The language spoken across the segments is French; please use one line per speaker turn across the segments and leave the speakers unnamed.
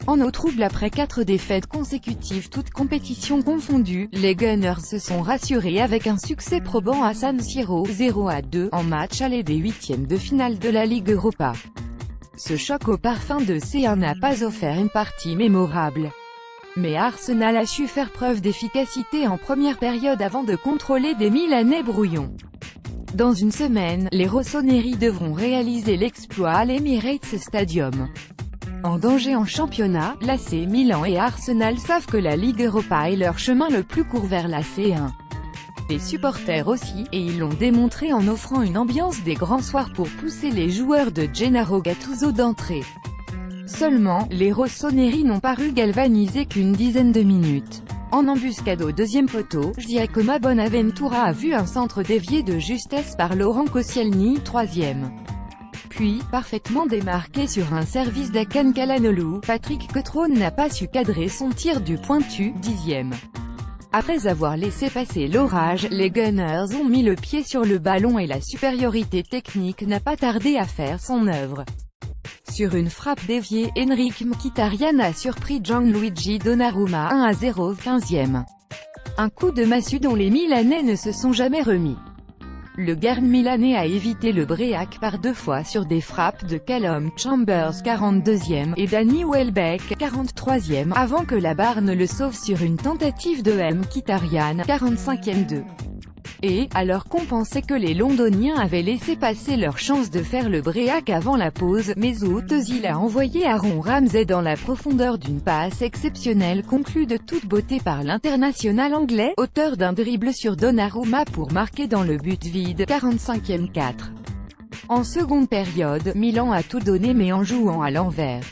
En eau trouble après 4 défaites consécutives toutes compétitions confondues, les Gunners se sont rassurés avec un succès probant à San Siro, 0-2, en match aller des huitièmes de finale de la Ligue Europa. Ce choc au parfum de C1 n'a pas offert une partie mémorable. Mais Arsenal a su faire preuve d'efficacité en première période avant de contrôler des Milanais brouillons. Dans une semaine, les rossoneri devront réaliser l'exploit à l'Emirates Stadium. En danger en championnat, l'AC Milan et Arsenal savent que la Ligue Europa est leur chemin le plus court vers la C1. Les supporters aussi, et ils l'ont démontré en offrant une ambiance des grands soirs pour pousser les joueurs de Gennaro Gattuso d'entrée. Seulement, les rossoneri n'ont paru galvanisés qu'une dizaine de minutes. En embuscade au deuxième poteau, Giacomo Bonaventura a vu un centre dévié de justesse par Laurent Koscielny, troisième. Puis, parfaitement démarqué sur un service d'Hakan Calhanoglu, Patrick Cutrone n'a pas su cadrer son tir du pointu, dixième. Après avoir laissé passer l'orage, les Gunners ont mis le pied sur le ballon et la supériorité technique n'a pas tardé à faire son œuvre. Sur une frappe déviée, Henrich Mkhitaryan a surpris Gianluigi Donnarumma 1-0, 15e. Un coup de massue dont les Milanais ne se sont jamais remis. Le garde milanais a évité le Break par 2 fois sur des frappes de Callum Chambers 42e et Danny Welbeck 43e avant que la barre ne le sauve sur une tentative de Mkhitaryan 45e 2. Et, alors qu'on pensait que les Londoniens avaient laissé passer leur chance de faire le Break avant la pause, Mesut Özil a envoyé Aaron Ramsey dans la profondeur d'une passe exceptionnelle conclue de toute beauté par l'international anglais, auteur d'un dribble sur Donnarumma pour marquer dans le but vide, 45e 4. En seconde période, Milan a tout donné mais en jouant à l'envers.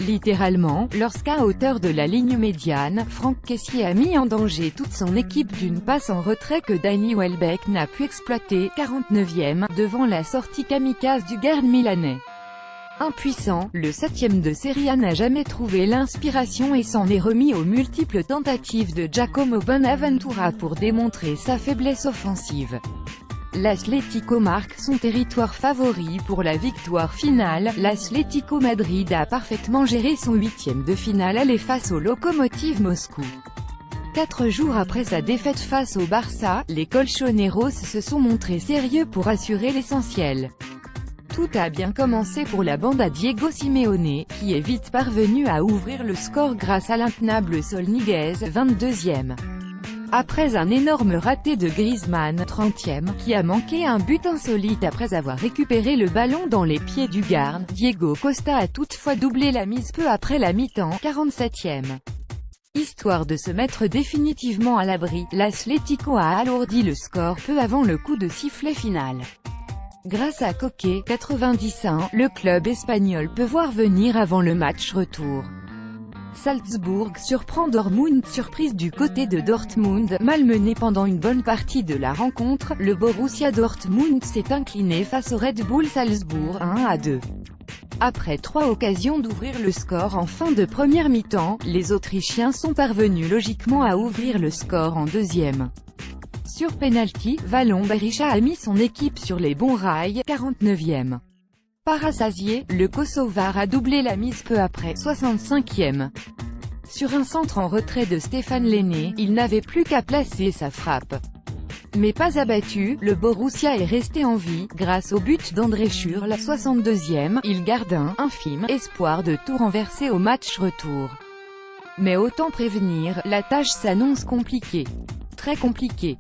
Littéralement, lorsqu'à hauteur de la ligne médiane, Franck Kessié a mis en danger toute son équipe d'une passe en retrait que Danny Welbeck n'a pu exploiter, 49e, devant la sortie kamikaze du garde milanais. Impuissant, le 7e de Serie A n'a jamais trouvé l'inspiration et s'en est remis aux multiples tentatives de Giacomo Bonaventura pour démontrer sa faiblesse offensive. L'Atlético marque son territoire favori pour la victoire finale. L'Atlético Madrid a parfaitement géré son huitième de finale aller face au Lokomotiv Moscou. 4 jours après sa défaite face au Barça, les colchoneros se sont montrés sérieux pour assurer l'essentiel. Tout a bien commencé pour la bande à Diego Simeone, qui est vite parvenu à ouvrir le score grâce à l'intenable Solniguez, 22e. Après un énorme raté de Griezmann, 30e, qui a manqué un but insolite après avoir récupéré le ballon dans les pieds du garde, Diego Costa a toutefois doublé la mise peu après la mi-temps, 47e. Histoire de se mettre définitivement à l'abri, l'Atlético a alourdi le score peu avant le coup de sifflet final. Grâce à Koke, 91, le club espagnol peut voir venir avant le match retour. Salzbourg surprend Dortmund. Surprise du côté de Dortmund, malmené pendant une bonne partie de la rencontre, le Borussia Dortmund s'est incliné face au Red Bull Salzbourg 1-2. Après 3 occasions d'ouvrir le score en fin de première mi-temps, les Autrichiens sont parvenus logiquement à ouvrir le score en deuxième. Sur penalty, Valon Berisha a mis son équipe sur les bons rails, 49e. Parassasié, le Kosovar a doublé la mise peu après, 65e. Sur un centre en retrait de Stéphane Lenné, il n'avait plus qu'à placer sa frappe. Mais pas abattu, le Borussia est resté en vie, grâce au but d'André Schürrle, 62e, il garde un infime espoir de tout renverser au match retour. Mais autant prévenir, la tâche s'annonce compliquée. Très compliquée.